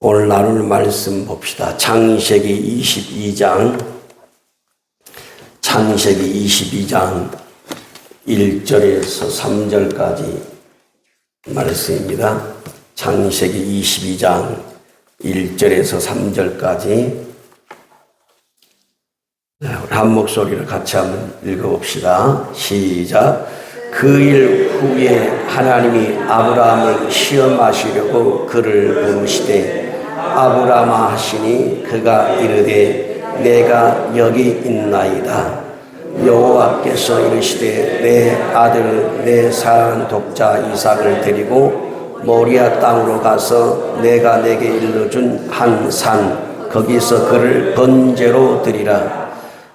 오늘 나눌 말씀 봅시다. 창세기 22장 1절에서 3절까지 말씀입니다. 창세기 22장 1절에서 3절까지 한 목소리를 같이 한번 읽어봅시다. 시작. 그 일 후에 하나님이 아브라함을 시험하시려고 그를 부르시되 아브라함아 하시니 그가 이르되 내가 여기 있나이다. 여호와께서 이르시되 내 아들 내 사랑하는 독자 이삭을 데리고 모리아 땅으로 가서 내가 내게 일러준 한 산 거기서 그를 번제로 드리라.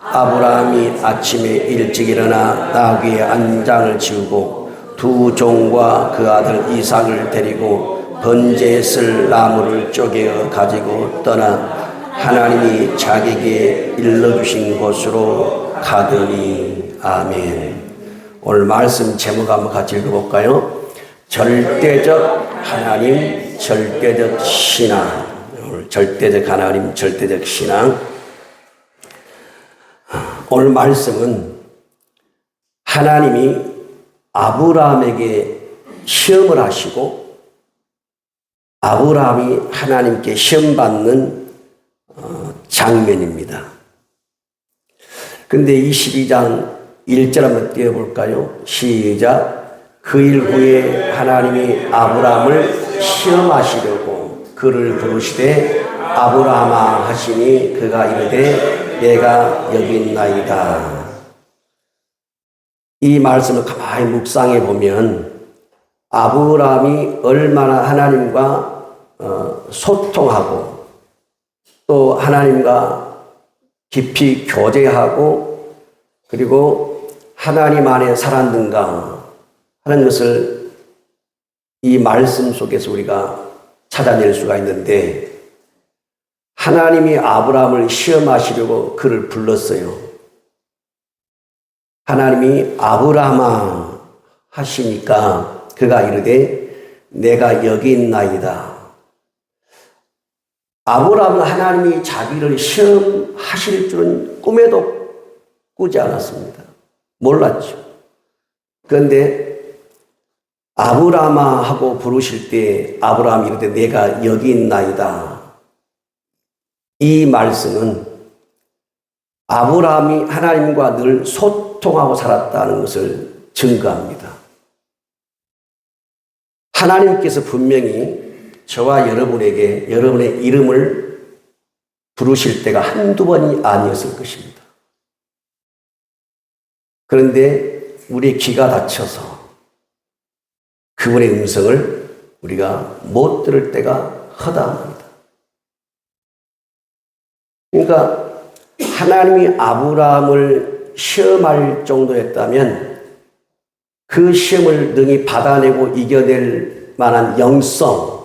아브라함이 아침에 일찍 일어나 나귀의 안장을 지우고 두 종과 그 아들 이삭을 데리고 번제에 쓸 나무를 쪼개어 가지고 떠나 하나님이 자기에게 일러주신 곳으로 가더니. 아멘. 오늘 말씀 제목 한번 같이 읽어볼까요? 절대적 하나님, 절대적 신앙. 오늘 절대적 하나님, 절대적 신앙. 오늘 말씀은 하나님이 아브라함에게 시험을 하시고 아브라함이 하나님께 시험받는 장면입니다. 근데 22장 1절 한번 띄워볼까요? 시작. 그 일 후에 하나님이 아브라함을 시험하시려고 그를 부르시되 아브라함아 하시니 그가 이르되 내가 여기 있나이다. 이 말씀을 가만히 묵상해 보면 아브라함이 얼마나 하나님과 소통하고 또 하나님과 깊이 교제하고 그리고 하나님 안에 살았는가 하는 것을 이 말씀 속에서 우리가 찾아낼 수가 있는데, 하나님이 아브라함을 시험하시려고 그를 불렀어요. 하나님이 아브라함아 하시니까 그가 이르되 내가 여기 있나이다. 아브라함은 하나님이 자기를 시험하실 줄은 꿈에도 꾸지 않았습니다. 몰랐죠. 그런데 아브라함아 하고 부르실 때 아브라함이 이르되 내가 여기 있나이다. 이 말씀은 아브라함이 하나님과 늘 소통하고 살았다는 것을 증거합니다. 하나님께서 분명히 저와 여러분에게 여러분의 이름을 부르실 때가 한두 번이 아니었을 것입니다. 그런데 우리의 귀가 닫혀서 그분의 음성을 우리가 못 들을 때가 허다합니다. 그러니까 하나님이 아브라함을 시험할 정도였다면 그 시험을 능히 받아내고 이겨낼 만한 영성,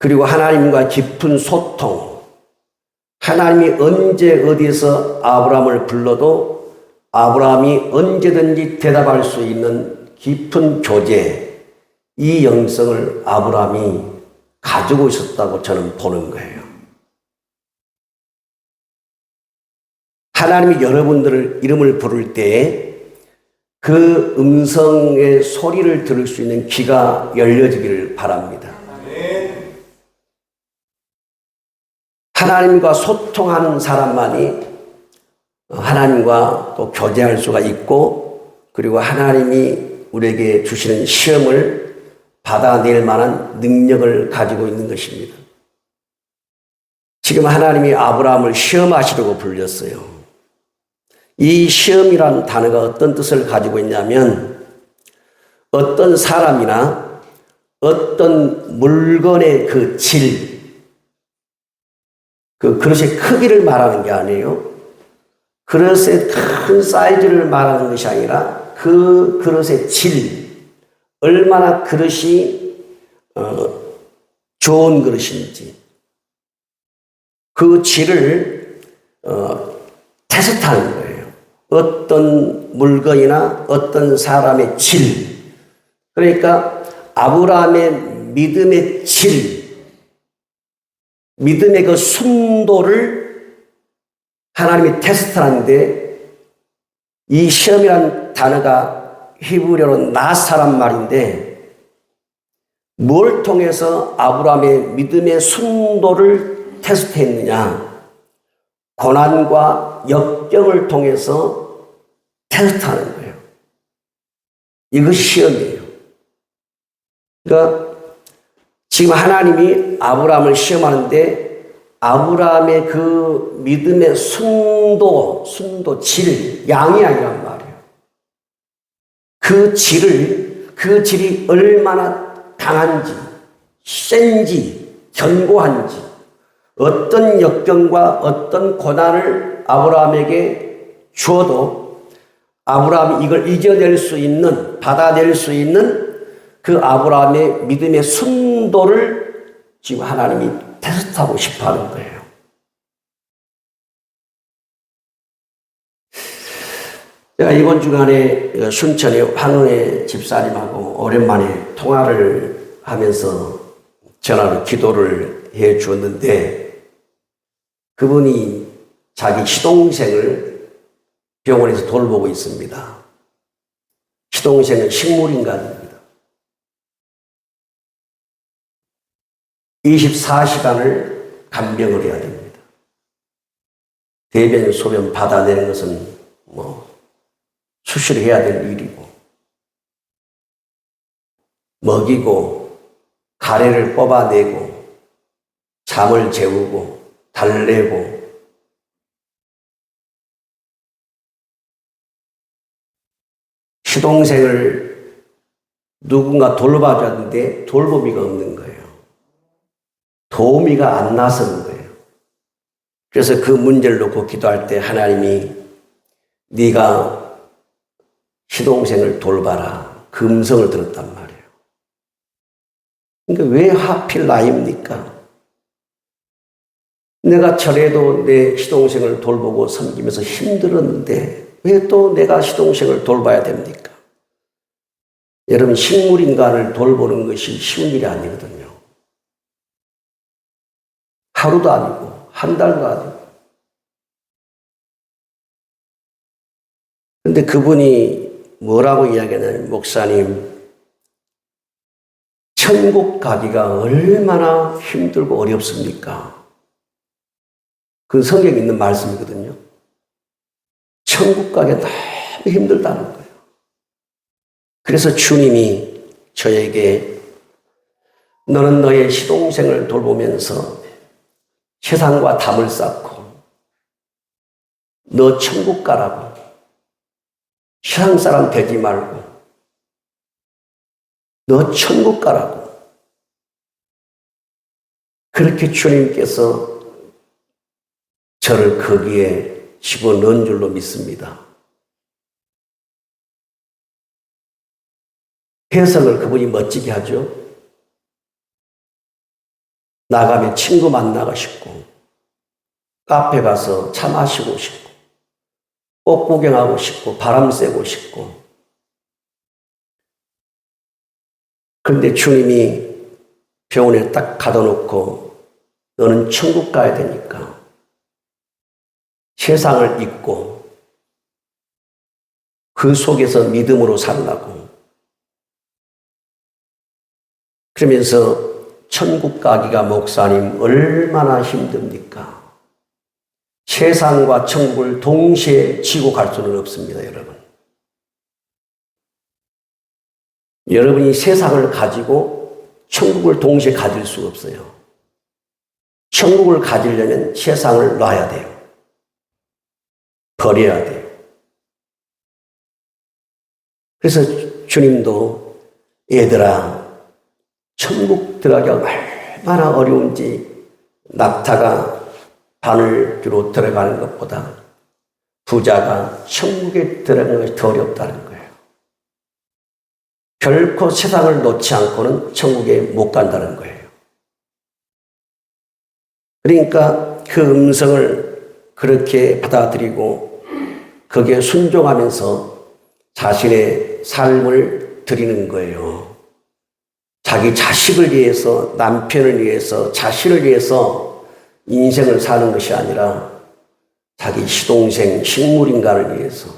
그리고 하나님과 깊은 소통, 하나님이 언제 어디에서 아브라함을 불러도 아브라함이 언제든지 대답할 수 있는 깊은 교제, 이 영성을 아브라함이 가지고 있었다고 저는 보는 거예요. 하나님이 여러분들을 이름을 부를 때에 그 음성의 소리를 들을 수 있는 귀가 열려지기를 바랍니다. 하나님과 소통하는 사람만이 하나님과 또 교제할 수가 있고, 그리고 하나님이 우리에게 주시는 시험을 받아낼 만한 능력을 가지고 있는 것입니다. 지금 하나님이 아브라함을 시험하시려고 불렸어요. 이 시험이란 단어가 어떤 뜻을 가지고 있냐면, 어떤 사람이나 어떤 물건의 그 질, 그 그릇의 크기를 말하는 게 아니에요. 그릇의 큰 사이즈를 말하는 것이 아니라 그 그릇의 질, 얼마나 그릇이 좋은 그릇인지 그 질을 테스트하는 거예요. 어떤 물건이나 어떤 사람의 질, 그러니까 아브라함의 믿음의 질, 믿음의 그 순도를 하나님이 테스트하는데, 이 시험이란 단어가 히브리어로 나사란 말인데, 뭘 통해서 아브라함의 믿음의 순도를 테스트했느냐? 고난과 역경을 통해서 테스트하는 거예요. 이것이 시험이에요. 그러니까 지금 하나님이 아브라함을 시험하는데, 아브라함의 그 믿음의 순도, 질, 양이 아니란 말이에요. 그 질이 얼마나 강한지, 센지, 견고한지, 어떤 역경과 어떤 고난을 아브라함에게 주어도 아브라함이 이걸 이겨낼 수 있는, 받아낼 수 있는 그 아브라함의 믿음의 순도를 지금 하나님이 테스트하고 싶어 하는 거예요. 제가 이번 주간에 순천의 황은혜 집사님하고 오랜만에 통화를 하면서 전화로 기도를 해 주었는데, 그분이 자기 시동생을 병원에서 돌보고 있습니다. 시동생은 식물인간입니다. 24시간을 간병을 해야 됩니다. 대변, 소변 받아내는 것은 수술해야 될 일이고, 먹이고, 가래를 뽑아내고, 잠을 재우고, 달래고, 시동생을 누군가 돌봐줬는데 돌보미가 없는 거예요. 도우미가 안 나서는 거예요. 그래서 그 문제를 놓고 기도할 때 하나님이 네가 시동생을 돌봐라, 그 음성을 들었단 말이에요. 그러니까 왜 하필 나입니까? 내가 전에도 내 시동생을 돌보고 섬기면서 힘들었는데 왜 또 내가 시동생을 돌봐야 됩니까? 여러분, 식물인간을 돌보는 것이 쉬운 일이 아니거든요. 하루도 아니고 한 달도 아니고. 그런데 그분이 뭐라고 이야기하냐면, 목사님, 천국 가기가 얼마나 힘들고 어렵습니까? 그 성경에 있는 말씀이거든요. 천국 가기 너무 힘들다는 거예요. 그래서 주님이 저에게 너는 너의 시동생을 돌보면서 세상과 담을 쌓고 너 천국 가라고, 세상 사람 되지 말고 너 천국 가라고, 그렇게 주님께서 저를 거기에 집어넣은 줄로 믿습니다. 해석을 그분이 멋지게 하죠. 나가면 친구 만나고 싶고, 카페 가서 차 마시고 싶고, 꽃 구경하고 싶고, 바람 쐬고 싶고. 그런데 주님이 병원에 딱 가둬놓고 너는 천국 가야 되니까 세상을 잊고 그 속에서 믿음으로 살라고. 그러면서 천국 가기가 목사님 얼마나 힘듭니까? 세상과 천국을 동시에 지고 갈 수는 없습니다, 여러분. 여러분이 세상을 가지고 천국을 동시에 가질 수가 없어요. 천국을 가지려면 세상을 놔야 돼요. 버려야 돼요. 그래서 주님도 얘들아, 천국 들어가기가 얼마나 어려운지 낙타가 바늘귀로 들어가는 것보다 부자가 천국에 들어가는 것이 더 어렵다는 거예요. 결코 세상을 놓지 않고는 천국에 못 간다는 거예요. 그러니까 그 음성을 그렇게 받아들이고 거기에 순종하면서 자신의 삶을 드리는 거예요. 자기 자식을 위해서, 남편을 위해서, 자신을 위해서 인생을 사는 것이 아니라 자기 시동생 식물인간을 위해서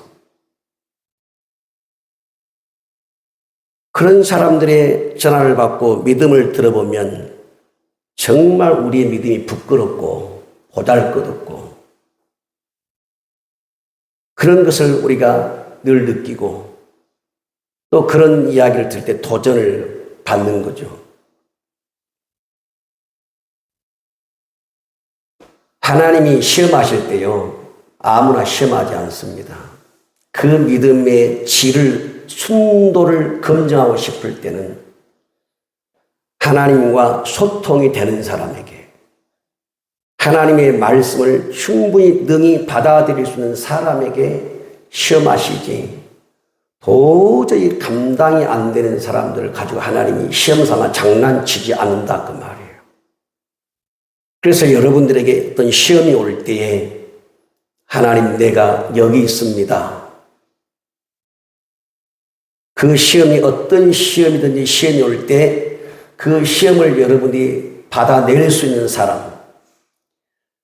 그런 사람들의 전화를 받고 믿음을 들어보면 정말 우리의 믿음이 부끄럽고 보잘것없고 그런 것을 우리가 늘 느끼고 또 그런 이야기를 들을 때 도전을 받는 거죠. 하나님이 시험하실 때요, 아무나 시험하지 않습니다. 그 믿음의 질을, 순도를 검증하고 싶을 때는 하나님과 소통이 되는 사람에게, 하나님의 말씀을 충분히 능히 받아들일 수 있는 사람에게 시험하시지, 도저히 감당이 안 되는 사람들을 가지고 하나님이 시험삼아 장난치지 않는다 그 말이에요. 그래서 여러분들에게 어떤 시험이 올 때에 하나님 내가 여기 있습니다. 그 시험이 어떤 시험이든지 시험이 올 때 그 시험을 여러분이 받아낼 수 있는 사람,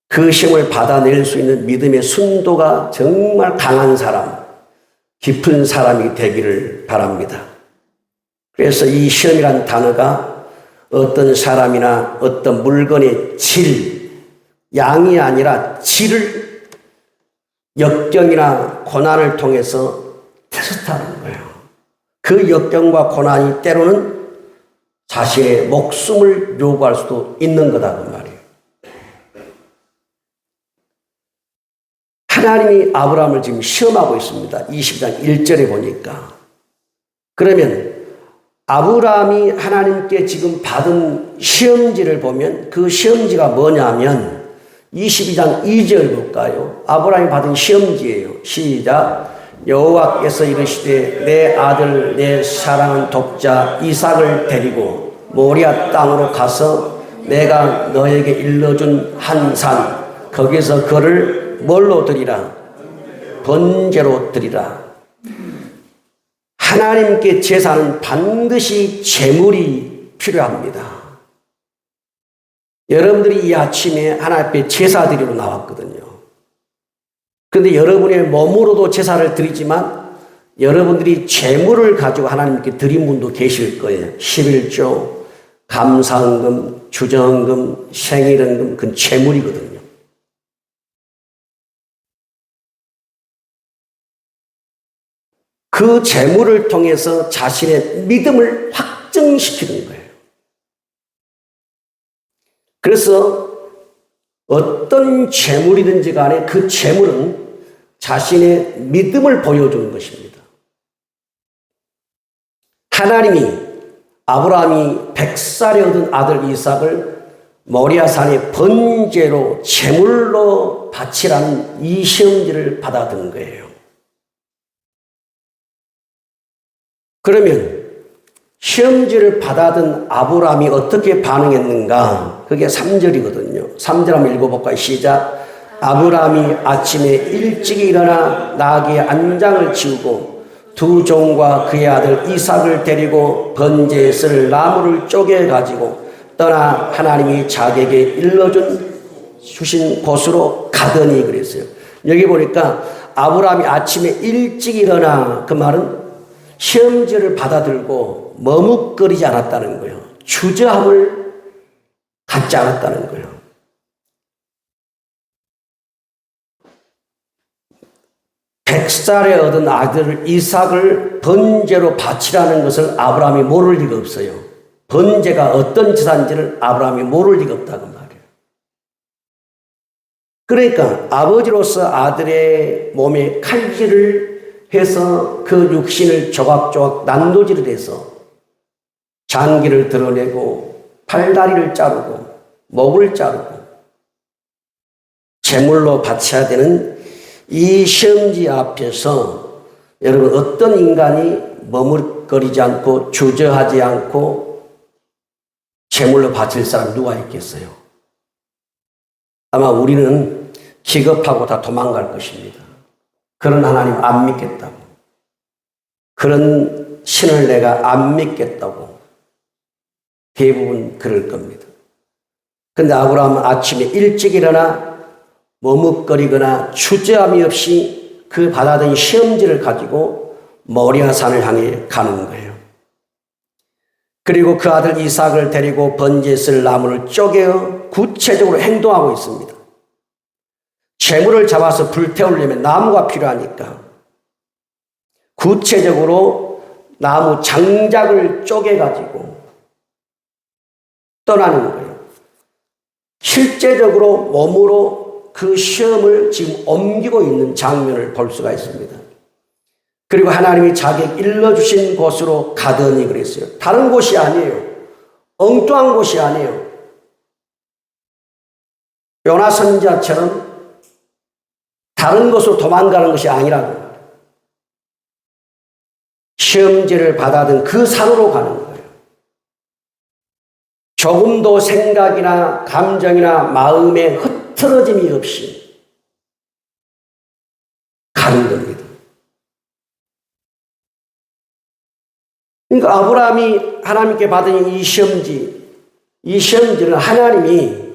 그 시험을 받아낼 수 있는 믿음의 순도가 정말 강한 사람, 깊은 사람이 되기를 바랍니다. 그래서 이 시험이란 단어가 어떤 사람이나 어떤 물건의 질, 양이 아니라 질을 역경이나 고난을 통해서 테스트하는 거예요. 그 역경과 고난이 때로는 자신의 목숨을 요구할 수도 있는 거다 그 말이에요. 하나님이 아브라함을 지금 시험하고 있습니다. 20장 1절에 보니까. 그러면 아브라함이 하나님께 지금 받은 시험지를 보면 그 시험지가 뭐냐면 22장 2절 볼까요? 아브라함이 받은 시험지예요. 시작. 여호와께서 이르시되 내 아들 내 사랑하는 독자 이삭을 데리고 모리아 땅으로 가서 내가 너에게 일러준 한 산 거기서 그를 뭘로 드리라? 번제로 드리라. 하나님께 제사는 반드시 제물이 필요합니다. 여러분들이 이 아침에 하나님 앞에 제사 드리러 나왔거든요. 그런데 여러분의 몸으로도 제사를 드리지만 여러분들이 제물을 가지고 하나님께 드린 분도 계실 거예요. 11조, 감사헌금, 주정헌금, 생일헌금, 그건 제물이거든요. 그 제물을 통해서 자신의 믿음을 확증시키는 거예요. 그래서 어떤 제물이든지 간에 그 제물은 자신의 믿음을 보여주는 것입니다. 하나님이 아브라함이 100살에 얻은 아들 이삭을 모리아산의 번제로 제물로 바치라는 이 시험지를 받아든 거예요. 그러면 시험지를 받아든 아브라함이 어떻게 반응했는가? 그게 3절이거든요. 3절 한번 읽어볼까요? 시작. 아브라함이 아침에 일찍 일어나 나귀의 안장을 치우고 두 종과 그의 아들 이삭을 데리고 번제에 쓸 나무를 쪼개 가지고 떠나 하나님이 자기에게 일러주신 곳으로 가더니 그랬어요. 여기 보니까 아브라함이 아침에 일찍 일어나 그 말은 시험지를 받아들고 머뭇거리지 않았다는 거예요. 주저함을 갖지 않았다는 거예요. 백살에 얻은 아들 이삭을 번제로 바치라는 것을 아브라함이 모를 리가 없어요. 번제가 어떤 제사인지를 아브라함이 모를 리가 없다고 말이에요. 그러니까 아버지로서 아들의 몸에 칼질을 해서 그 육신을 조각조각 난도질을 해서 장기를 드러내고 팔다리를 자르고 목을 자르고 제물로 바쳐야 되는 이 시험지 앞에서 여러분 어떤 인간이 머뭇거리지 않고 주저하지 않고 제물로 바칠 사람 누가 있겠어요? 아마 우리는 기겁하고 다 도망갈 것입니다. 그런 하나님 안 믿겠다고. 그런 신을 내가 안 믿겠다고. 대부분 그럴 겁니다. 근데 아브라함은 아침에 일찍 일어나 머뭇거리거나 주저함이 없이 그 받아든 시험지를 가지고 모리아 산을 향해 가는 거예요. 그리고 그 아들 이삭을 데리고 번제에 쓸 나무를 쪼개어 구체적으로 행동하고 있습니다. 재물을 잡아서 불태우려면 나무가 필요하니까 구체적으로 나무 장작을 쪼개가지고 떠나는 거예요. 실제적으로 몸으로 그 시험을 지금 옮기고 있는 장면을 볼 수가 있습니다. 그리고 하나님이 자기에게 일러주신 곳으로 가더니 그랬어요. 다른 곳이 아니에요. 엉뚱한 곳이 아니에요. 요나 선지자처럼 다른 곳으로 도망가는 것이 아니라고. 시험지를 받아든 그 산으로 가는 거예요. 조금도 생각이나 감정이나 마음에 흐트러짐이 없이 가는 겁니다. 그러니까 아브라함이 하나님께 받은 이 시험지는 하나님이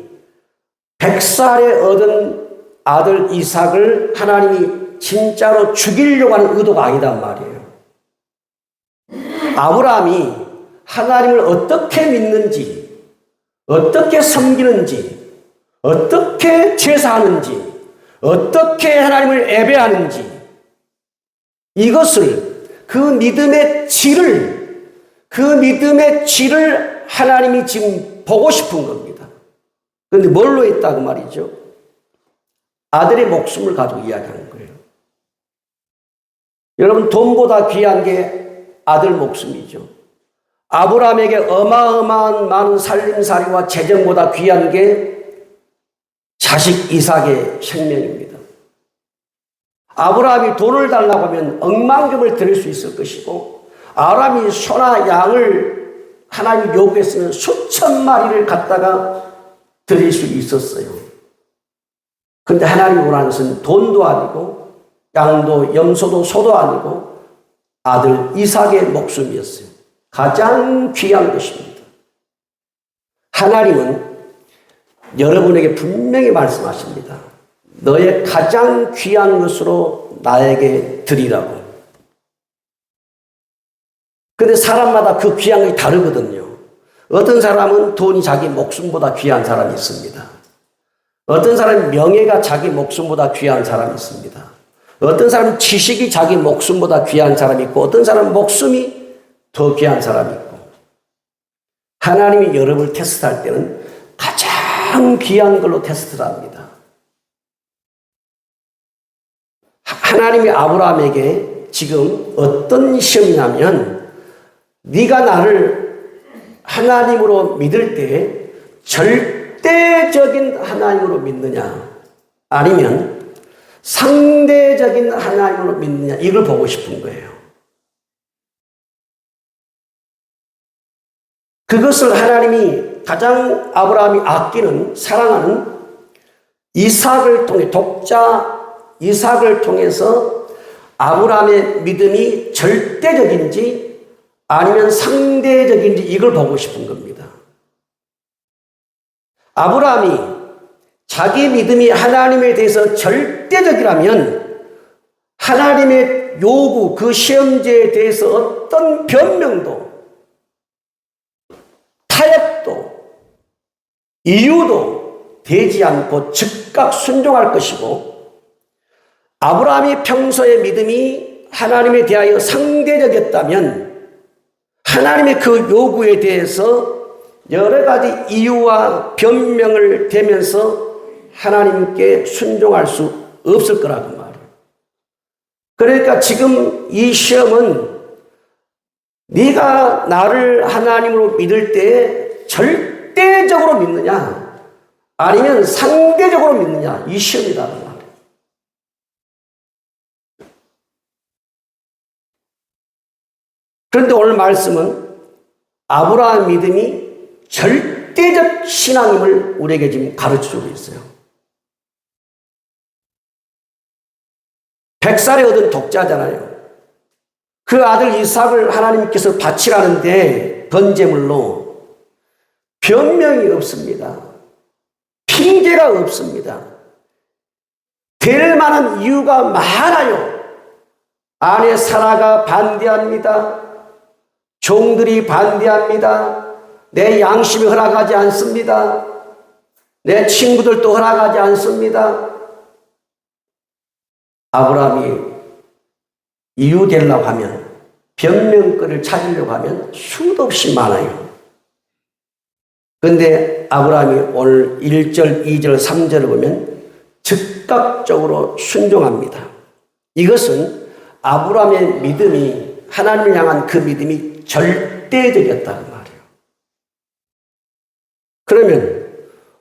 100살에 얻은 아들 이삭을 하나님이 진짜로 죽이려고 하는 의도가 아니단 말이에요. 아브라함이 하나님을 어떻게 믿는지, 어떻게 섬기는지, 어떻게 제사하는지, 어떻게 하나님을 예배하는지, 이것을 그 믿음의 질을 하나님이 지금 보고 싶은 겁니다. 그런데 뭘로 했다고 말이죠? 아들의 목숨을 가지고 이야기하는 거예요. 여러분, 돈보다 귀한 게 아들 목숨이죠. 아브라함에게 어마어마한 많은 살림살이와 재정보다 귀한 게 자식 이삭의 생명입니다. 아브라함이 돈을 달라고 하면 억만금을 드릴 수 있을 것이고, 아브라함이 소나 양을 하나님이 요구했으면 수천 마리를 갖다가 드릴 수 있었어요. 그런데 하나님이 원하는 것은 돈도 아니고 양도 염소도 소도 아니고 아들 이삭의 목숨이었어요. 가장 귀한 것입니다. 하나님은 여러분에게 분명히 말씀하십니다. 너의 가장 귀한 것으로 나에게 드리라고. 그런데 사람마다 그 귀한 것이 다르거든요. 어떤 사람은 돈이 자기 목숨보다 귀한 사람이 있습니다. 어떤 사람은 명예가 자기 목숨보다 귀한 사람이 있습니다. 어떤 사람은 지식이 자기 목숨보다 귀한 사람이 있고, 어떤 사람은 목숨이 더 귀한 사람이 있고. 하나님이 여러분을 테스트할 때는 가장 귀한 걸로 테스트를 합니다. 하나님이 아브라함에게 지금 어떤 시험이냐면, 네가 나를 하나님으로 믿을 때 절대적인 하나님으로 믿느냐, 아니면 상대적인 하나님으로 믿느냐, 이걸 보고 싶은 거예요. 그것을 하나님이 가장 아브라함이 아끼는, 사랑하는 이삭을 통해, 독자 이삭을 통해서 아브라함의 믿음이 절대적인지 아니면 상대적인지 이걸 보고 싶은 겁니다. 아브라함이 자기 믿음이 하나님에 대해서 절대적이라면 하나님의 요구, 그 시험지에 대해서 어떤 변명도, 타협도, 이유도 되지 않고 즉각 순종할 것이고, 아브라함이 평소의 믿음이 하나님에 대하여 상대적이었다면 하나님의 그 요구에 대해서 여러 가지 이유와 변명을 대면서 하나님께 순종할 수 없을 거라고 말이에요. 그러니까 지금 이 시험은 네가 나를 하나님으로 믿을 때 절대적으로 믿느냐 아니면 상대적으로 믿느냐, 이 시험이다 말이에요. 그런데 오늘 말씀은 아브라함 믿음이 절대적 신앙임을 우리에게 지금 가르쳐주고 있어요. 100살에 얻은 독자잖아요. 그 아들 이삭을 하나님께서 바치라는데 번제물로 변명이 없습니다. 핑계가 없습니다. 될 만한 이유가 많아요. 아내 사라가 반대합니다. 종들이 반대합니다. 내 양심이 허락하지 않습니다. 내 친구들도 허락하지 않습니다. 아브라함이 이유 되려고 하면, 변명거리를 찾으려고 하면 수도 없이 많아요. 그런데 아브라함이 오늘 1절, 2절, 3절을 보면 즉각적으로 순종합니다. 이것은 아브라함의 믿음이, 하나님을 향한 그 믿음이 절대적이었다는 말이에요. 그러면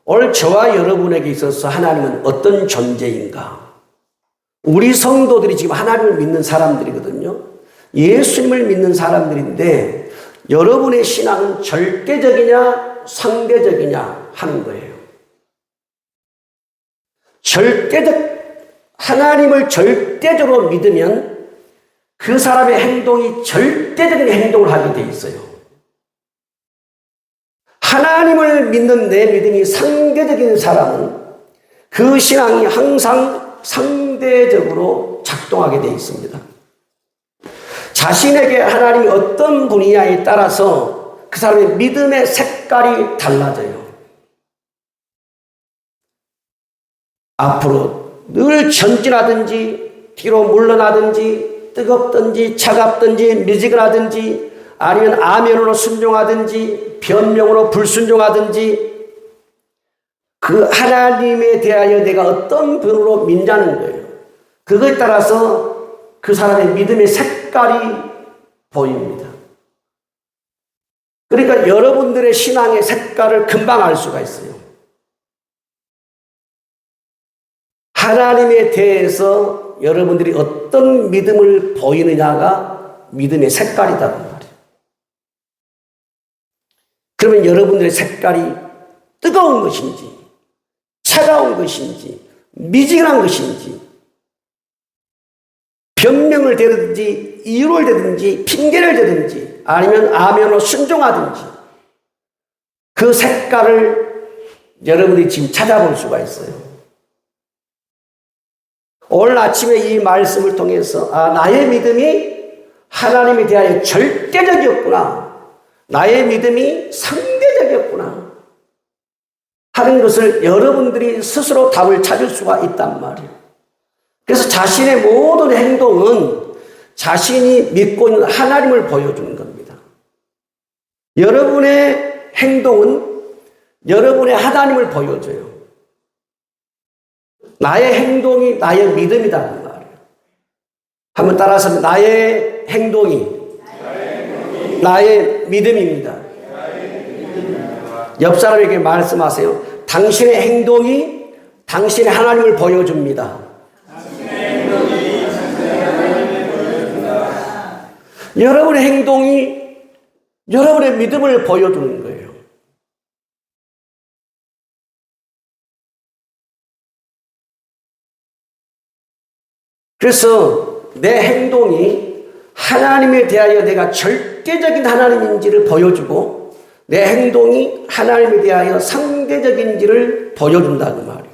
오늘 저와 여러분에게 있어서 하나님은 어떤 존재인가? 우리 성도들이 지금 하나님을 믿는 사람들이거든요. 예수님을 믿는 사람들인데 여러분의 신앙은 절대적이냐 상대적이냐 하는 거예요. 하나님을 절대적으로 믿으면 그 사람의 행동이 절대적인 행동을 하게 돼 있어요. 하나님을 믿는 내 믿음이 상대적인 사람은 그 신앙이 항상 상대적으로 작동하게 돼 있습니다. 자신에게 하나님이 어떤 분이냐에 따라서 그 사람의 믿음의 색깔이 달라져요. 앞으로 늘 전진하든지 뒤로 물러나든지 뜨겁든지 차갑든지 미지근하든지 아니면 아멘으로 순종하든지 변명으로 불순종하든지 그 하나님에 대하여 내가 어떤 분으로 믿냐는 거예요. 그것에 따라서 그 사람의 믿음의 색깔이 보입니다. 그러니까 여러분들의 신앙의 색깔을 금방 알 수가 있어요. 하나님에 대해서 여러분들이 어떤 믿음을 보이느냐가 믿음의 색깔이다 그 말이에요. 그러면 여러분들의 색깔이 뜨거운 것인지 차가운 것인지 미지근한 것인지 변명을 대든지 이유를 대든지 핑계를 대든지 아니면 아멘으로 순종하든지 그 색깔을 여러분이 지금 찾아볼 수가 있어요. 오늘 아침에 이 말씀을 통해서 나의 믿음이 하나님에 대하여 절대적이었구나, 나의 믿음이 상대적이었구나 하는 것을 여러분들이 스스로 답을 찾을 수가 있단 말이에요. 그래서 자신의 모든 행동은 자신이 믿고 있는 하나님을 보여주는 겁니다. 여러분의 행동은 여러분의 하나님을 보여줘요. 나의 행동이 나의 믿음이다 그 말이에요. 한번 따라서 나의 행동이 나의 믿음입니다. 옆 사람에게 말씀하세요. 당신의 행동이 당신의 하나님을 보여줍니다. 여러분의 행동이 여러분의 믿음을 보여주는 거예요. 그래서 내 행동이 하나님에 대하여 내가 절대적인 하나님인지를 보여주고 내 행동이 하나님에 대하여 상대적인지를 보여준다는 말이에요.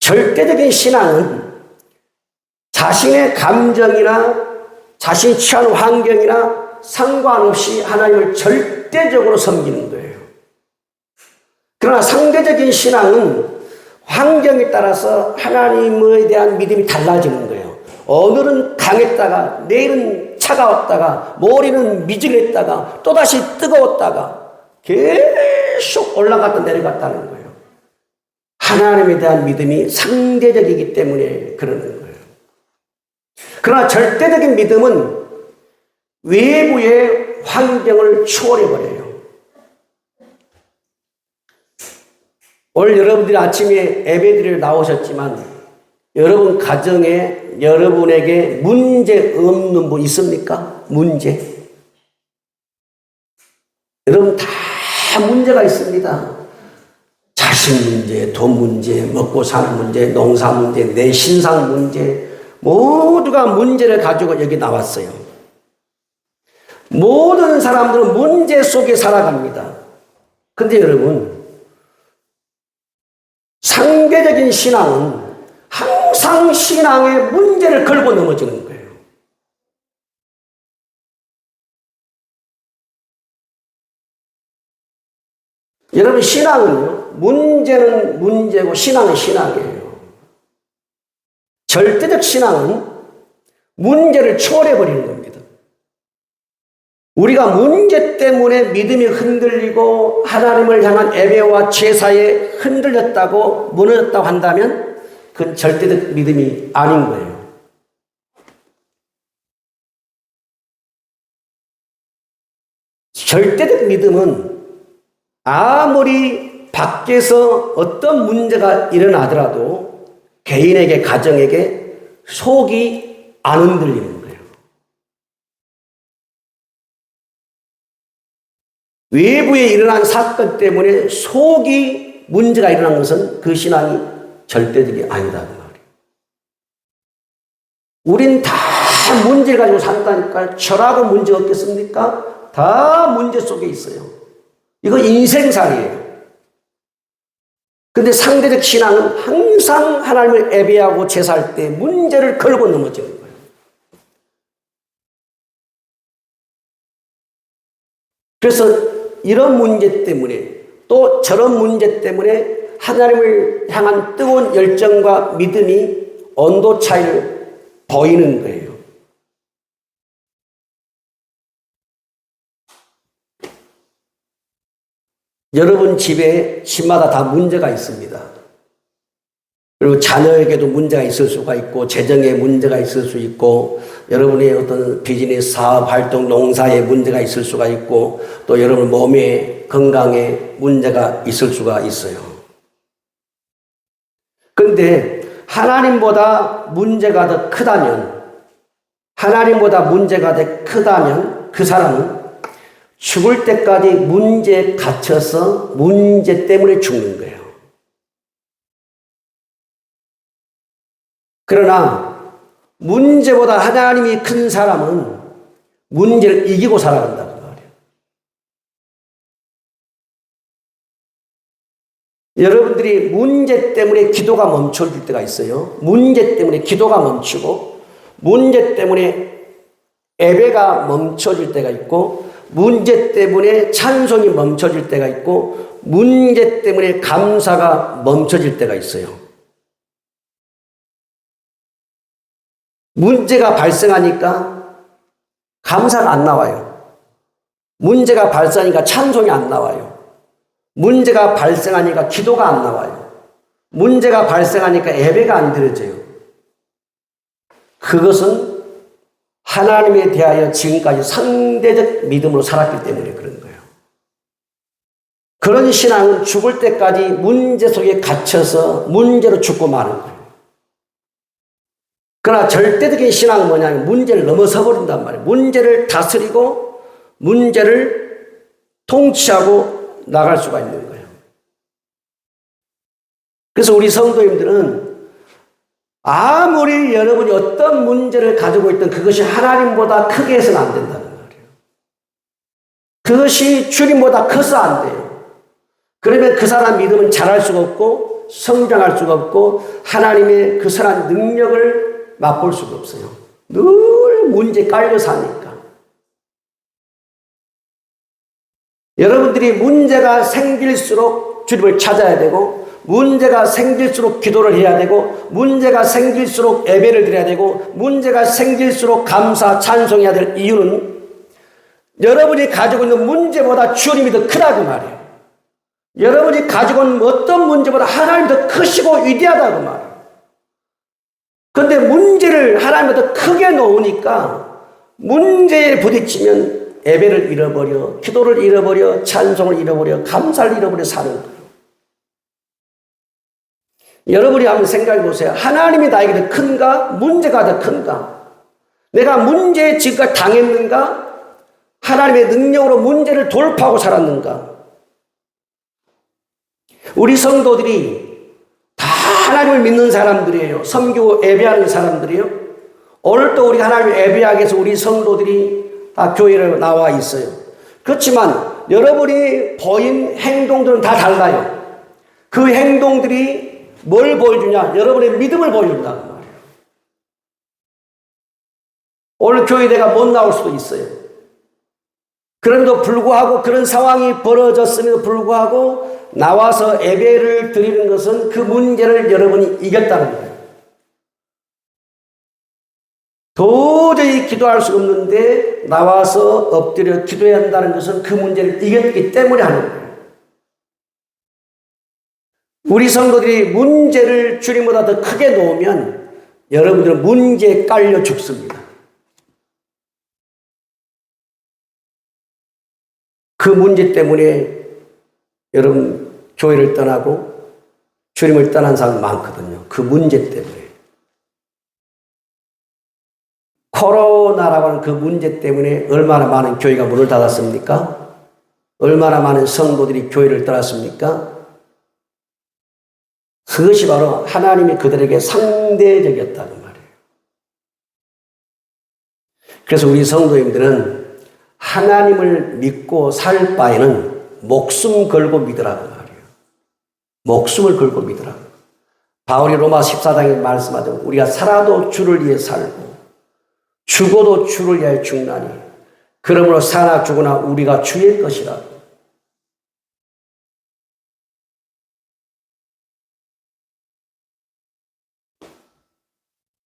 절대적인 신앙은 자신의 감정이나 자신이 처한 환경이나 상관없이 하나님을 절대적으로 섬기는 거예요. 그러나 상대적인 신앙은 환경에 따라서 하나님에 대한 믿음이 달라지는 거예요. 오늘은 강했다가 내일은 차가웠다가 모레는 미지근했다가 또다시 뜨거웠다가 계속 올라갔다 내려갔다는 거예요. 하나님에 대한 믿음이 상대적이기 때문에 그러는 거예요. 그러나 절대적인 믿음은 외부의 환경을 초월해버려요. 오늘 여러분들이 아침에 예배드리러 나오셨지만 여러분 가정에 여러분에게 문제 없는 분 있습니까? 문제. 여러분 다 문제가 있습니다. 자식 문제, 돈 문제, 먹고 사는 문제, 농사 문제, 내 신상 문제 모두가 문제를 가지고 여기 나왔어요. 모든 사람들은 문제 속에 살아갑니다. 근데 여러분, 상대적인 신앙은 항상 신앙의 문제를 걸고 넘어지는 거예요. 여러분, 신앙은요, 문제는 문제고 신앙은 신앙이에요. 절대적 신앙은 문제를 초월해버리는 겁니다. 우리가 문제 때문에 믿음이 흔들리고 하나님을 향한 예배와 제사에 흔들렸다고 무너졌다고 한다면 그건 절대적 믿음이 아닌 거예요. 절대적 믿음은 아무리 밖에서 어떤 문제가 일어나더라도 개인에게, 가정에게 속이 안 흔들리는 거예요. 외부에 일어난 사건 때문에 속이 문제가 일어난 것은 그 신앙이 절대적이 아니다. 그 말이에요. 우린 다 문제를 가지고 산다니까. 철학은 문제 없겠습니까? 다 문제 속에 있어요. 이거 인생살이에요. 근데 상대적 신앙은 항상 하나님을 예배하고 제사할 때 문제를 걸고 넘어지는 거예요. 그래서 이런 문제 때문에 또 저런 문제 때문에 하나님을 향한 뜨거운 열정과 믿음이 온도 차이를 보이는 거예요. 여러분 집마다 다 문제가 있습니다. 그리고 자녀에게도 문제가 있을 수가 있고, 재정에 문제가 있을 수 있고, 여러분의 어떤 비즈니스, 사업, 활동, 농사에 문제가 있을 수가 있고, 또 여러분 몸에, 건강에 문제가 있을 수가 있어요. 그런데 하나님보다 문제가 더 크다면, 그 사람은 죽을 때까지 문제에 갇혀서 문제 때문에 죽는 거예요. 그러나 문제보다 하나님이 큰 사람은 문제를 이기고 살아간다고 말이에요. 여러분들이 문제 때문에 기도가 멈춰질 때가 있어요. 문제 때문에 기도가 멈추고, 문제 때문에 예배가 멈춰질 때가 있고, 문제 때문에 찬송이 멈춰질 때가 있고, 문제 때문에 감사가 멈춰질 때가 있어요. 문제가 발생하니까 감사가 안 나와요. 문제가 발생하니까 찬송이 안 나와요. 문제가 발생하니까 기도가 안 나와요. 문제가 발생하니까 예배가 안 드려져요. 그것은 하나님에 대하여 지금까지 상대적 믿음으로 살았기 때문에 그런 거예요. 그런 신앙은 죽을 때까지 문제 속에 갇혀서 문제로 죽고 마는 거예요. 그러나 절대적인 신앙은 뭐냐면 문제를 넘어서 버린단 말이에요. 문제를 다스리고 문제를 통치하고 나갈 수가 있는 거예요. 그래서 우리 성도님들은 아무리 여러분이 어떤 문제를 가지고 있든 그것이 하나님보다 크게 해서는 안 된다는 말이에요. 그것이 주님보다 커서 안 돼요. 그러면 그 사람 믿음은 자랄 수가 없고 성장할 수가 없고 하나님의 그 선한 능력을 맛볼 수가 없어요. 늘 문제 깔려 사니까. 여러분들이 문제가 생길수록 주님을 찾아야 되고, 문제가 생길수록 기도를 해야 되고, 문제가 생길수록 예배를 드려야 되고, 문제가 생길수록 감사, 찬송해야 될 이유는 여러분이 가지고 있는 문제보다 주님이 더 크다고 말이에요. 여러분이 가지고 있는 어떤 문제보다 하나님이 더 크시고 위대하다고 말이에요. 그런데 문제를 하나님보다 크게 놓으니까 문제에 부딪히면 예배를 잃어버려, 기도를 잃어버려, 찬송을 잃어버려, 감사를 잃어버려 사는 거예요. 여러분이 한번 생각해 보세요. 하나님이 나에게 더 큰가? 문제가 더 큰가? 내가 문제에 지금까지 당했는가? 하나님의 능력으로 문제를 돌파하고 살았는가? 우리 성도들이 다 하나님을 믿는 사람들이에요. 섬기고 예배하는 사람들이에요. 오늘 또 우리 하나님을 예배하기 위해서 우리 성도들이 다 교회에 나와 있어요. 그렇지만 여러분이 보인 행동들은 다 달라요. 그 행동들이 뭘 보여주냐? 여러분의 믿음을 보여준다는 말이에요. 오늘 교회 내가 못 나올 수도 있어요. 그럼에도 불구하고 그런 상황이 벌어졌음에도 불구하고 나와서 예배를 드리는 것은 그 문제를 여러분이 이겼다는 거예요. 도저히 기도할 수 없는데 나와서 엎드려 기도해야 한다는 것은 그 문제를 이겼기 때문에 하는 거예요. 우리 성도들이 문제를 주님보다 더 크게 놓으면 여러분들은 문제에 깔려 죽습니다. 그 문제 때문에 여러분 교회를 떠나고 주님을 떠난 사람 많거든요. 그 문제 때문에. 코로나라고 하는 그 문제 때문에 얼마나 많은 교회가 문을 닫았습니까? 얼마나 많은 성도들이 교회를 떠났습니까? 그것이 바로 하나님이 그들에게 상대적이었다는 말이에요. 그래서 우리 성도님들은 하나님을 믿고 살 바에는 목숨 걸고 믿으라고 말이에요. 목숨을 걸고 믿으라고. 바울이 로마 14장에 말씀하죠. 우리가 살아도 주를 위해 살고 죽어도 주를 위하여 죽나니 그러므로 사나 죽으나 우리가 주의 것이라.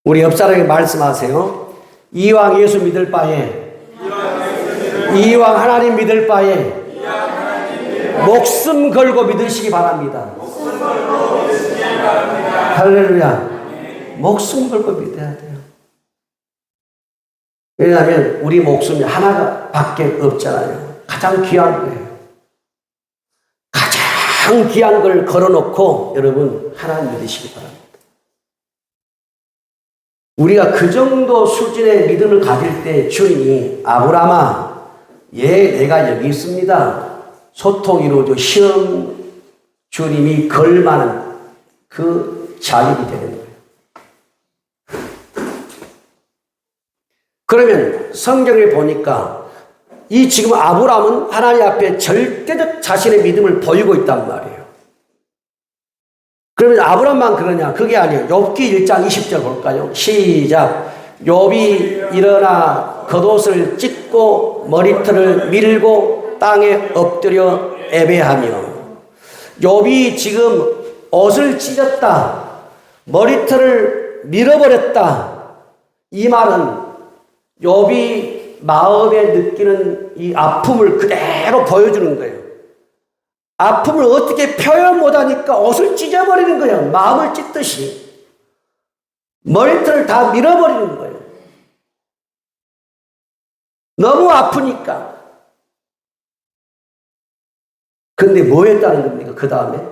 우리 옆 사람에게 말씀하세요. 이왕 예수 믿을 바에 이왕 하나님 믿을 바에 목숨 걸고 믿으시기 바랍니다. 할렐루야. 목숨 걸고 믿어야 돼요. 왜냐하면 우리 목숨이 하나밖에 없잖아요. 가장 귀한 거예요. 가장 귀한 걸 걸어놓고 여러분 하나님 믿으시기 바랍니다. 우리가 그 정도 수준의 믿음을 가질 때 주님이 아브라함아 예 내가 여기 있습니다. 소통이 이루어져 시험 주님이 걸만한 그 자격이 되는 거예요. 그러면 성경에 보니까 이 지금 아브라함은 하나님 앞에 절대적 자신의 믿음을 보이고 있단 말이에요. 그러면 아브라함만 그러냐? 그게 아니에요. 욥기 1장 20절 볼까요? 시작. 욥이 일어나 겉옷을 찢고 머리털을 밀고 땅에 엎드려 애배하며. 욥이 지금 옷을 찢었다. 머리털을 밀어버렸다. 이 말은 욥이 마음에 느끼는 이 아픔을 그대로 보여주는 거예요. 아픔을 어떻게 표현 못하니까 옷을 찢어버리는 거예요. 마음을 찢듯이. 머리털을 다 밀어버리는 거예요. 너무 아프니까. 근데 뭐 했다는 겁니까? 그 다음에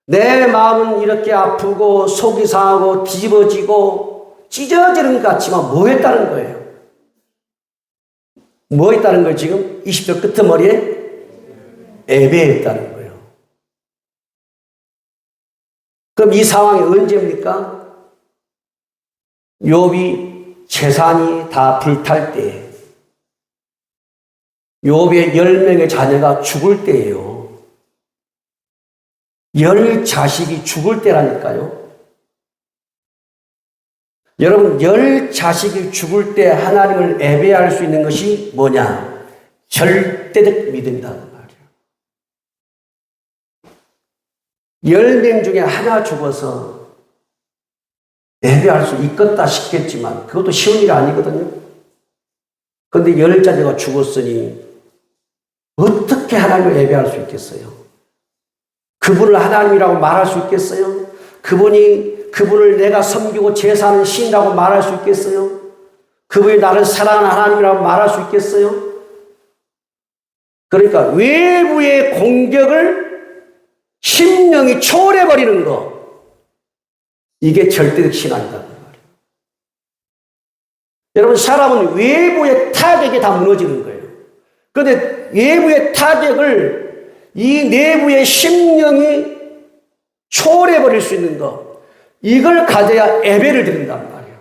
내 마음은 이렇게 아프고 속이 상하고 뒤집어지고 찢어지는 것 같지만 뭐 했다는 거예요? 뭐 했다는 거예요? 지금 20절 끄트머리에 애배했다는 거예요. 그럼 이 상황이 언제입니까? 욥이 재산이 다 불탈 때에, 욥의 10명의 자녀가 죽을 때예요. 10자식이 죽을 때라니까요. 여러분 10자식이 죽을 때 하나님을 예배할 수 있는 것이 뭐냐? 절대적 믿음이다. 10명 중에 하나 죽어서 예배할 수 있겠다 싶겠지만 그것도 쉬운 일이 아니거든요. 그런데 10자녀가 죽었으니 어떻게 하나님을 예배할 수 있겠어요? 그분을 하나님이라고 말할 수 있겠어요? 그분을 내가 섬기고 제사하는 신이라고 말할 수 있겠어요? 그분이 나를 사랑하는 하나님이라고 말할 수 있겠어요? 그러니까 외부의 공격을 심령이 초월해버리는 거, 이게 절대적 신앙이다. 여러분, 사람은 외부의 타격에 다 무너지는 거예요. 그런데 외부의 타격을 이 내부의 심령이 초월해버릴 수 있는 거, 이걸 가져야 예배를 드린단 말이에요.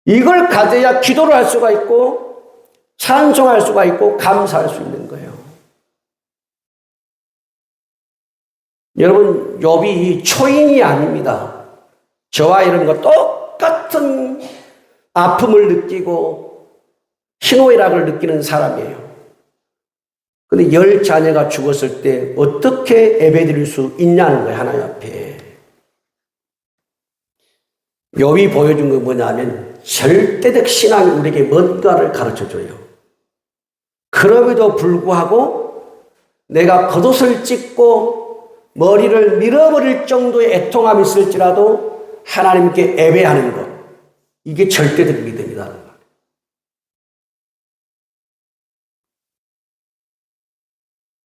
이걸 가져야 기도를 할 수가 있고 찬송할 수가 있고 감사할 수 있는 거예요. 여러분, 욥이 초인이 아닙니다. 저와 여러분과 똑같은 아픔을 느끼고 희노애락을 느끼는 사람이에요. 근데 10자녀가 죽었을 때 어떻게 예배드릴 수 있냐는 거예요, 하나님 앞에. 욥이 보여준 건 뭐냐면 절대적 신앙이 우리에게 뭔가를 가르쳐줘요. 그럼에도 불구하고 내가 겉옷을 찢고 머리를 밀어버릴 정도의 애통함이 있을지라도 하나님께 예배하는 것, 이게 절대적 믿음이다.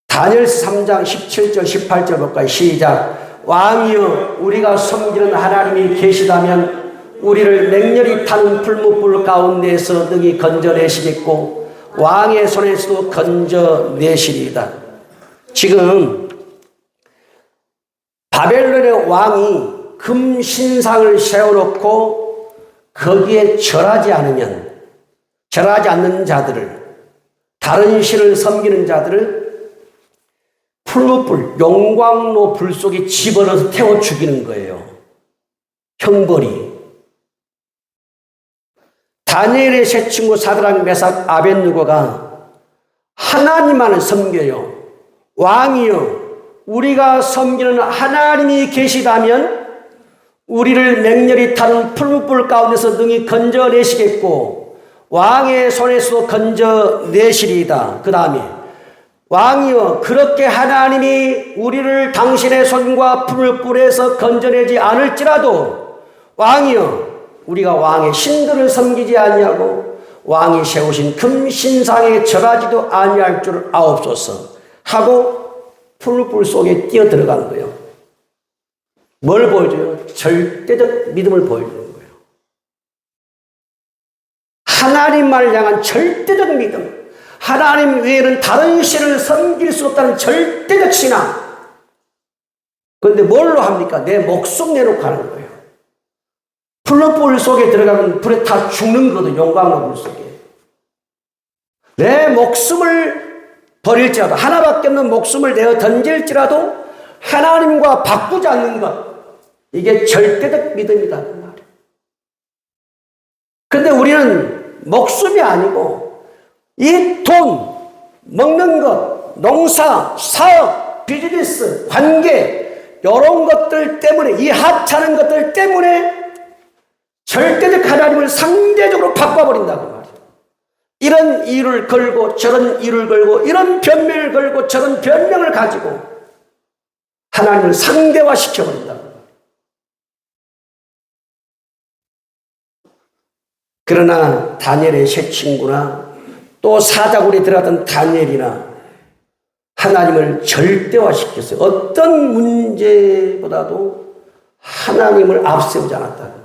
다니엘서 3장 17절 18절 볼까요? 시작. 왕이여, 우리가 섬기는 하나님이 계시다면 우리를 맹렬히 타는 풀무불 가운데에서 능히 건져내시겠고 왕의 손에서도 건져내시리이다. 지금 바벨론의 왕이 금신상을 세워놓고 거기에 절하지 않는 자들을, 다른 신을 섬기는 자들을 풀무불, 용광로 불 속에 집어넣어서 태워 죽이는 거예요. 형벌이. 다니엘의 세 친구 사드락, 메삭, 아벳느고가 하나님만을 섬겨요. 왕이여, 우리가 섬기는 하나님이 계시다면 우리를 맹렬히 타는 풀무불 가운데서 능히 건져내시겠고 왕의 손에서 건져내시리이다. 그 다음에 왕이여, 그렇게 하나님이 우리를 당신의 손과 풀무불에서 건져내지 않을지라도 왕이여, 우리가 왕의 신들을 섬기지 아니하고 왕이 세우신 금신상에 절하지도 아니할 줄 아옵소서 하고 풀무불 속에 뛰어 들어간 거예요. 뭘 보여줘요? 절대적 믿음을 보여주는 거예요. 하나님만을 향한 절대적 믿음. 하나님 외에는 다른 신을 섬길 수 없다는 절대적 신앙. 그런데 뭘로 합니까? 내 목숨 내놓고 하는 거예요. 풀무불 속에 들어가면 불에 타 죽는 거거든, 용광로 불 속에. 내 목숨을 버릴지라도, 하나밖에 없는 목숨을 내어 던질지라도 하나님과 바꾸지 않는 것, 이게 절대적 믿음이다. 그런데 우리는 목숨이 아니고 이 돈, 먹는 것, 농사, 사업, 비즈니스, 관계, 이런 것들 때문에, 이 하찮은 것들 때문에 절대적 하나님을 상대적으로 바꿔버린다고 말이에요. 이런 이유를 걸고 저런 이유를 걸고 이런 변명을 걸고 저런 변명을 가지고 하나님을 상대화시켜버린다고 말이에요. 그러나 다니엘의 세 친구나 또 사자굴에 들어갔던 다니엘이나 하나님을 절대화시켰어요. 어떤 문제보다도 하나님을 앞세우지 않았다.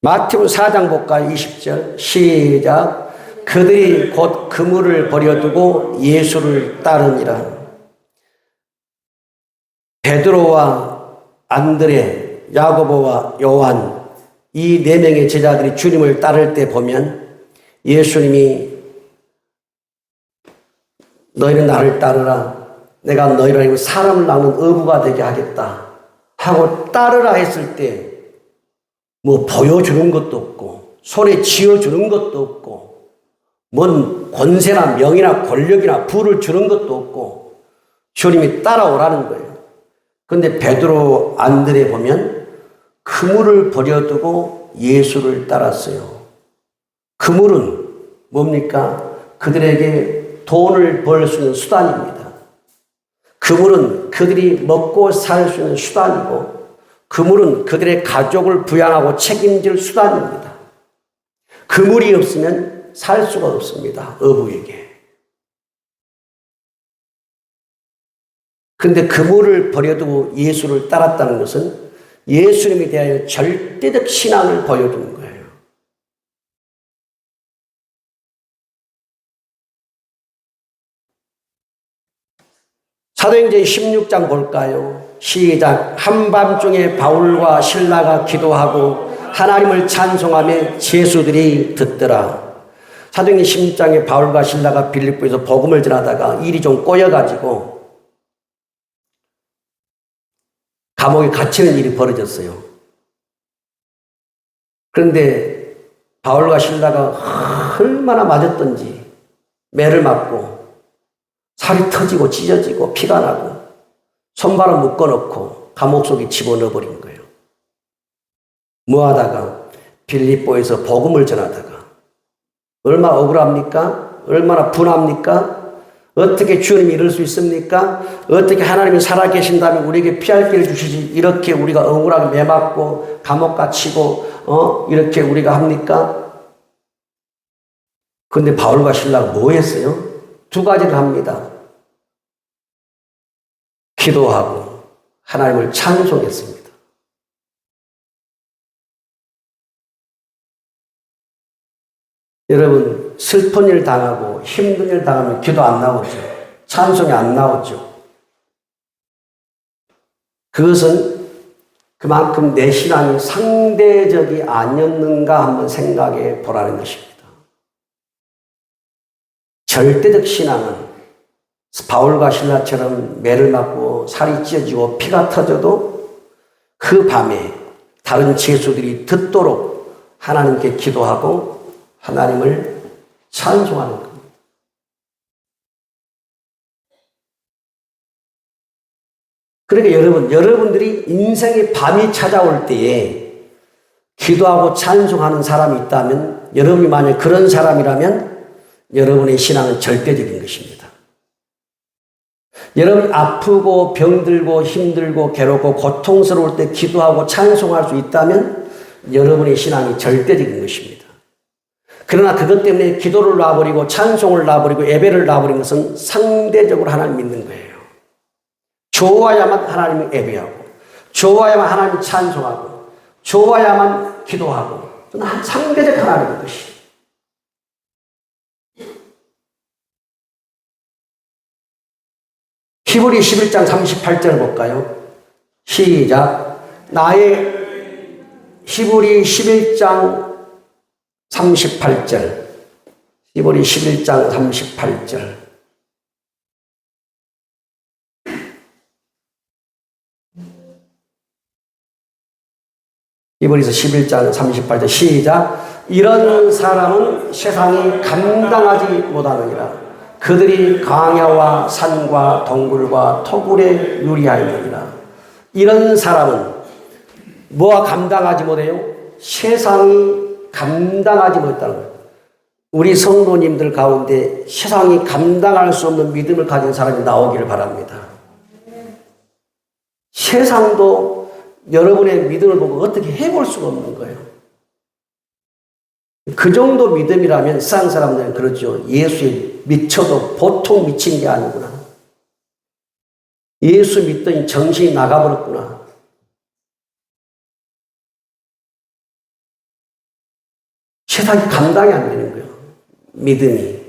마태복음 4장 볼까요? 20절 시작. 그들이 곧 그물을 버려두고 예수를 따르니라. 베드로와 안드레, 야고보와 요한, 이 네 명의 제자들이 주님을 따를 때 보면 예수님이 너희는 나를 따르라. 내가 너희를 알고 사람을 낳는 어부가 되게 하겠다 하고 따르라 했을 때 뭐 보여주는 것도 없고 손에 쥐어주는 것도 없고 뭔 권세나 명이나 권력이나 부를 주는 것도 없고 주님이 따라오라는 거예요. 그런데 베드로, 안드레 보면 그물을 버려두고 예수를 따랐어요. 그물은 뭡니까? 그들에게 돈을 벌 수 있는 수단입니다. 그물은 그들이 먹고 살 수 있는 수단이고 그물은 그들의 가족을 부양하고 책임질 수단입니다. 그물이 없으면 살 수가 없습니다. 어부에게. 그런데 그물을 버려두고 예수를 따랐다는 것은 예수님에 대하여 절대적 신앙을 보여주는 거예요. 사도행전 16장 볼까요? 시작. 한밤중에 바울과 실라가 기도하고 하나님을 찬송하며 제수들이 듣더라. 사도행전 16장에 바울과 실라가 빌립보에서 복음을 전하다가 일이 좀 꼬여가지고 감옥에 갇히는 일이 벌어졌어요. 그런데 바울과 실라가 얼마나 맞았던지 매를 맞고 살이 터지고 찢어지고 피가 나고 손발을 묶어놓고 감옥 속에 집어넣어버린 거예요. 뭐하다가 빌립보에서 복음을 전하다가 얼마나 억울합니까? 얼마나 분합니까? 어떻게 주님이 이럴 수 있습니까? 어떻게 하나님이 살아계신다면 우리에게 피할 길을 주시지 이렇게 우리가 억울하게 매맞고 감옥 갇히고 이렇게 우리가 합니까? 그런데 바울과 실라가 뭐 했어요? 두 가지를 합니다. 기도하고 하나님을 찬송했습니다. 여러분, 슬픈 일 당하고 힘든 일 당하면 기도 안 나오죠. 찬송이 안 나오죠. 그것은 그만큼 내 신앙이 상대적이 아니었는가 한번 생각해 보라는 것입니다. 절대적 신앙은 바울과 실라처럼 매를 맞고 살이 찢어지고 피가 터져도 그 밤에 다른 제수들이 듣도록 하나님께 기도하고 하나님을 찬송하는 겁니다. 그러니까 여러분들이 인생의 밤이 찾아올 때에 기도하고 찬송하는 사람이 있다면, 여러분이 만약 그런 사람이라면 여러분의 신앙은 절대적인 것입니다. 여러분이 아프고 병들고 힘들고 괴롭고 고통스러울 때 기도하고 찬송할 수 있다면 여러분의 신앙이 절대적인 것입니다. 그러나 그것 때문에 기도를 놔버리고 찬송을 놔버리고 예배를 놔버린 것은 상대적으로 하나님 믿는 거예요. 좋아야만 하나님을 예배하고, 좋아야만 하나님을 찬송하고, 좋아야만 기도하고, 상대적 하나님인 것이. 히브리 11장 38절 볼까요? 시작. 히브리 11장 38절. 히브리 11장 38절. 히브리서 11장 38절 시작. 이런 사람은 세상이 감당하지 못하느니라. 그들이 광야와 산과 동굴과 토굴에 유리하였느니라. 이런 사람은 뭐가 감당하지 못해요? 세상이 감당하지 못했다는 거예요. 우리 성도님들 가운데 세상이 감당할 수 없는 믿음을 가진 사람이 나오기를 바랍니다. 세상도 여러분의 믿음을 보고 어떻게 해볼 수가 없는 거예요. 그 정도 믿음이라면 세상 사람들은 그러죠. 예수에 미쳐도 보통 미친 게 아니구나. 예수 믿더니 정신이 나가버렸구나. 세상이 감당이 안 되는 거예요. 믿음이.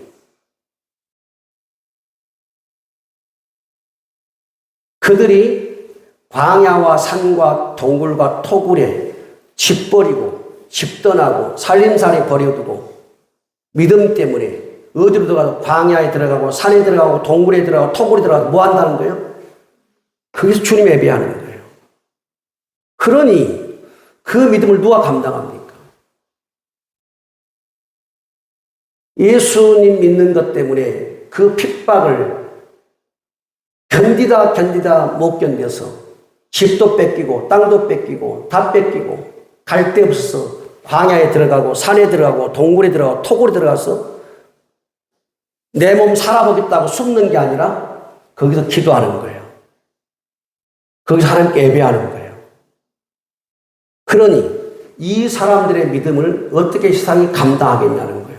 그들이 광야와 산과 동굴과 토굴에 집 버리고 집 떠나고 살림살이 버려두고 믿음 때문에 어디로 들어가서 광야에 들어가고 산에 들어가고 동굴에 들어가고 토굴에 들어가서 뭐 한다는 거예요? 거기서 주님 예배하는 거예요. 그러니 그 믿음을 누가 감당합니까? 예수님 믿는 것 때문에 그 핍박을 견디다 못 견뎌서 집도 뺏기고 땅도 뺏기고 다 뺏기고 갈 데 없어서 광야에 들어가고 산에 들어가고 동굴에 들어가고 토굴에 들어가서 내 몸 살아보겠다고 숨는 게 아니라 거기서 기도하는 거예요. 거기서 하나님께 예배하는 거예요. 그러니 이 사람들의 믿음을 어떻게 세상이 감당하겠냐는 거예요.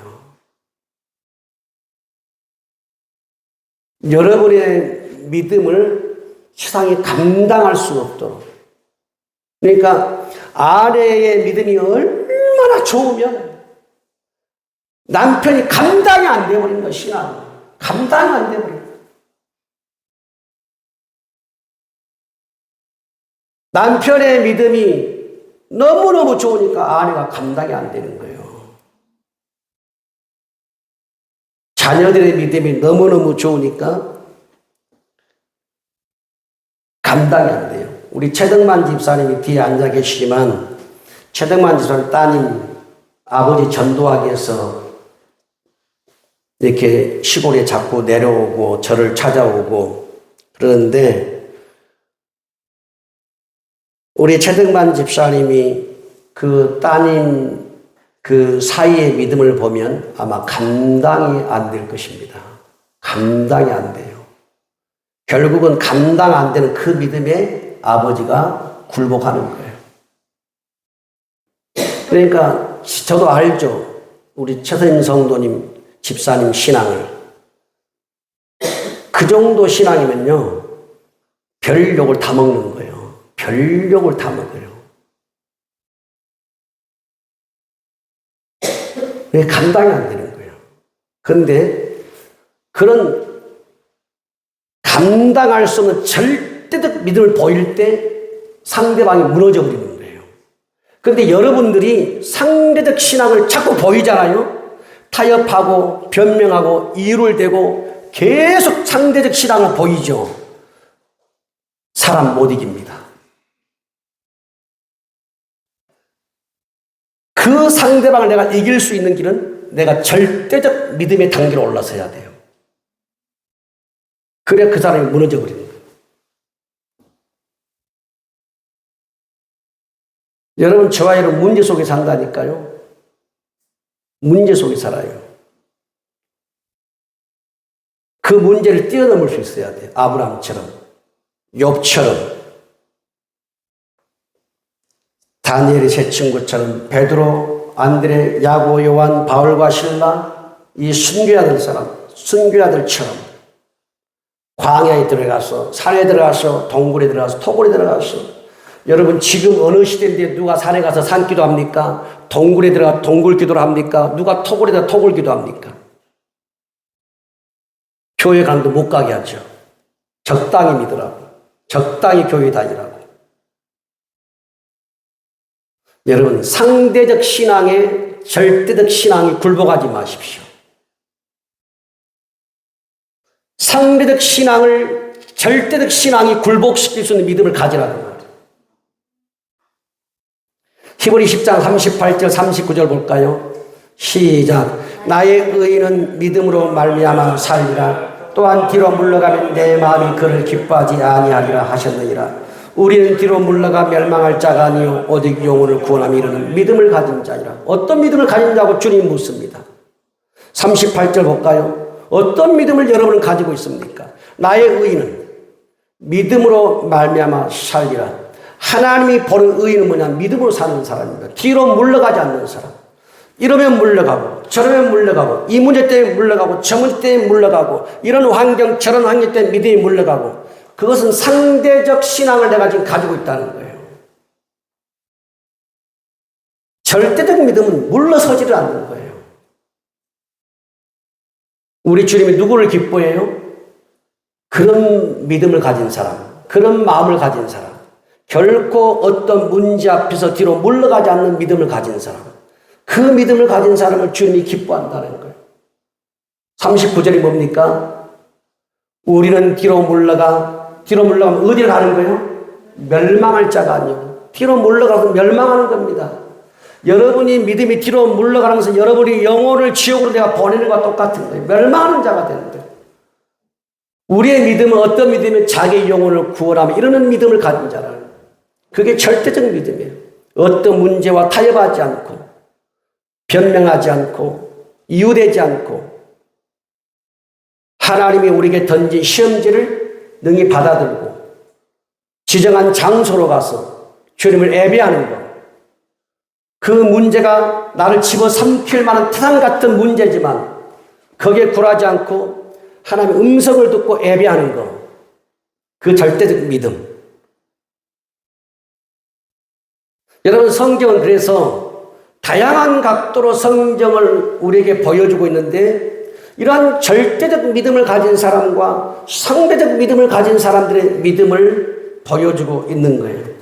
여러분의 믿음을 세상이 감당할 수 없도록. 그러니까 아내의 믿음이 얼마나 좋으면 남편이 감당이 안 돼버린 것이나 감당이 안 돼버린 것. 남편의 믿음이 너무너무 좋으니까 아내가 감당이 안 되는 거예요. 자녀들의 믿음이 너무너무 좋으니까 감당이 안 돼요. 우리 최덕만 집사님이 뒤에 앉아 계시지만 최덕만 집사님 따님 아버지 전도하기 위해서 이렇게 시골에 자꾸 내려오고 저를 찾아오고 그러는데 우리 최덕만 집사님이 그 따님 그 사이의 믿음을 보면 아마 감당이 안 될 것입니다. 감당이 안 돼요. 결국은 감당 안 되는 그 믿음에 아버지가 굴복하는 거예요. 그러니까 저도 알죠. 우리 최선임 성도님 집사님 신앙을. 그 정도 신앙이면요. 별 욕을 다 먹는 거예요. 별 욕을 다 먹어요. 왜 감당이 안 되는 거예요. 그런데 그런 감당할 수 없는 절대적 믿음을 보일 때 상대방이 무너져 버리는 거예요. 그런데 여러분들이 상대적 신앙을 자꾸 보이잖아요. 타협하고 변명하고 이유를 대고 계속 상대적 신앙을 보이죠. 사람 못 이깁니다. 그 상대방을 내가 이길 수 있는 길은 내가 절대적 믿음의 단계로 올라서야 돼요. 그래야 그 사람이 무너져 버리는 거예요. 여러분, 저와 여러분 문제 속에 산다니까요. 문제 속에 살아요. 그 문제를 뛰어넘을 수 있어야 돼요. 아브라함처럼, 욥처럼, 다니엘의 세 친구처럼, 베드로, 안드레, 야고, 요한, 바울과 실라, 이 순교자들 사람, 순교자들처럼 광야에 들어가서, 산에 들어가서, 동굴에 들어가서, 토굴에 들어가서. 여러분, 지금 어느 시대인데 누가 산에 가서 산기도 합니까? 동굴에 들어가 동굴 기도를 합니까? 누가 토굴에 들어가 토굴 기도 합니까? 교회 가는데 못 가게 하죠. 적당히 믿으라고. 적당히 교회 다니라고. 여러분, 상대적 신앙에 절대적 신앙이 굴복하지 마십시오. 상대적 신앙을 절대적 신앙이 굴복시킬 수 있는 믿음을 가지라는 말이에요. 히브리 10장 38절 39절 볼까요? 시작. 나의 의인은 믿음으로 말미암아 살리라. 또한 뒤로 물러가면 내 마음이 그를 기뻐하지 아니하리라 하셨느니라. 우리는 뒤로 물러가 멸망할 자가 아니요 오직 영혼을 구원하며 이르는 믿음을 가진 자니라. 어떤 믿음을 가진 자고 주님 묻습니다. 38절 볼까요? 어떤 믿음을 여러분은 가지고 있습니까? 나의 의인은 믿음으로 말미암아 살리라. 하나님이 보는 의인은 뭐냐? 믿음으로 사는 사람입니다. 뒤로 물러가지 않는 사람. 이러면 물러가고 저러면 물러가고 이 문제 때문에 물러가고 저 문제 때문에 물러가고 이런 환경 저런 환경 때문에 믿음이 물러가고 그것은 상대적 신앙을 내가 지금 가지고 있다는 거예요. 절대적 믿음은 물러서지를 않는 거예요. 우리 주님이 누구를 기뻐해요? 그런 믿음을 가진 사람, 그런 마음을 가진 사람, 결코 어떤 문제 앞에서 뒤로 물러가지 않는 믿음을 가진 사람, 그 믿음을 가진 사람을 주님이 기뻐한다는 거예요. 39절이 뭡니까? 우리는 뒤로 물러가면 어디로 가는 거예요? 멸망할 자가 아니요. 뒤로 물러가서 멸망하는 겁니다. 여러분이 믿음이 뒤로 물러가면서 여러분이 영혼을 지옥으로 내가 보내는 것과 똑같은 거예요. 멸망하는 자가 되는 거예요. 우리의 믿음은 어떤 믿음이면 자기 영혼을 구원하며 이러는 믿음을 가진 자라는 거예요. 그게 절대적 믿음이에요. 어떤 문제와 타협하지 않고 변명하지 않고 이유되지 않고 하나님이 우리에게 던진 시험지를 능히 받아들고 지정한 장소로 가서 주님을 예배하는 것. 그 문제가 나를 집어삼킬 만한 태산 같은 문제지만 거기에 굴하지 않고 하나님의 음성을 듣고 예배하는 것. 그 절대적 믿음. 여러분, 성경은 그래서 다양한 각도로 성경을 우리에게 보여주고 있는데 이러한 절대적 믿음을 가진 사람과 상대적 믿음을 가진 사람들의 믿음을 보여주고 있는 거예요.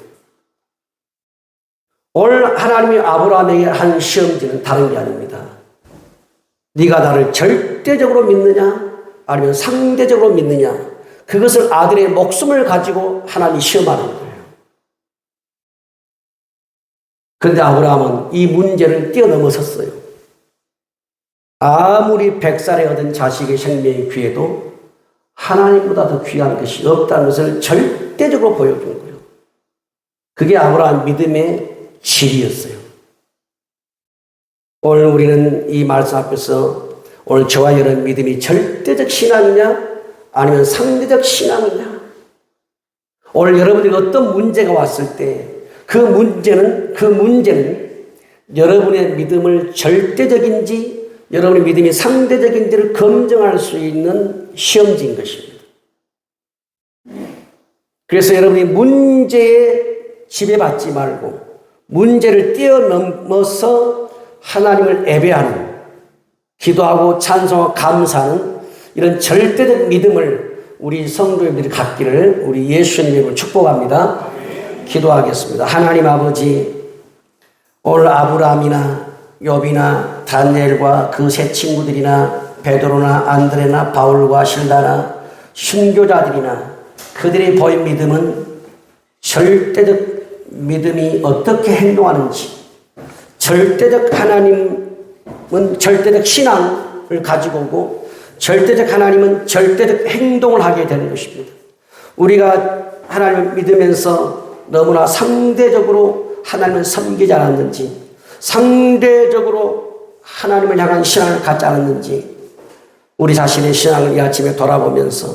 오늘 하나님이 아브라함에게 한 시험지는 다른 게 아닙니다. 네가 나를 절대적으로 믿느냐 아니면 상대적으로 믿느냐, 그것을 아들의 목숨을 가지고 하나님이 시험하는 거예요. 그런데 아브라함은 이 문제를 뛰어넘어섰어요. 아무리 100살에 얻은 자식의 생명이 귀해도 하나님보다 더 귀한 것이 없다는 것을 절대적으로 보여준 거예요. 그게 아브라함 믿음의 질이었어요. 오늘 우리는 이 말씀 앞에서 오늘 저와 여러분 믿음이 절대적 신앙이냐 아니면 상대적 신앙이냐, 오늘 여러분들이 어떤 문제가 왔을 때 그 문제는 여러분의 믿음을 절대적인지 여러분의 믿음이 상대적인지를 검증할 수 있는 시험지인 것입니다. 그래서 여러분이 문제에 지배받지 말고 문제를 뛰어넘어서 하나님을 예배하는, 기도하고 찬송하고 감사하는 이런 절대적 믿음을 우리 성도님들이 갖기를 우리 예수님 이름으로 축복합니다. 기도하겠습니다. 하나님 아버지, 오늘 아브라함이나 욥이나 다니엘과 그 세 친구들이나 베드로나 안드레나 바울과 실라나 순교자들이나 그들이 보인 믿음은 절대적 믿음이 어떻게 행동하는지, 절대적 하나님은 절대적 신앙을 가지고 오고 절대적 하나님은 절대적 행동을 하게 되는 것입니다. 우리가 하나님을 믿으면서 너무나 상대적으로 하나님을 섬기지 않았는지, 상대적으로 하나님을 향한 신앙을 갖지 않았는지 우리 자신의 신앙을 이 아침에 돌아보면서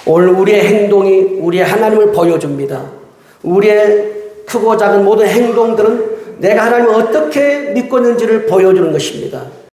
오늘 우리의 행동이 우리의 하나님을 보여줍니다. 우리의 크고 작은 모든 행동들은 내가 하나님을 어떻게 믿고 있는지를 보여주는 것입니다.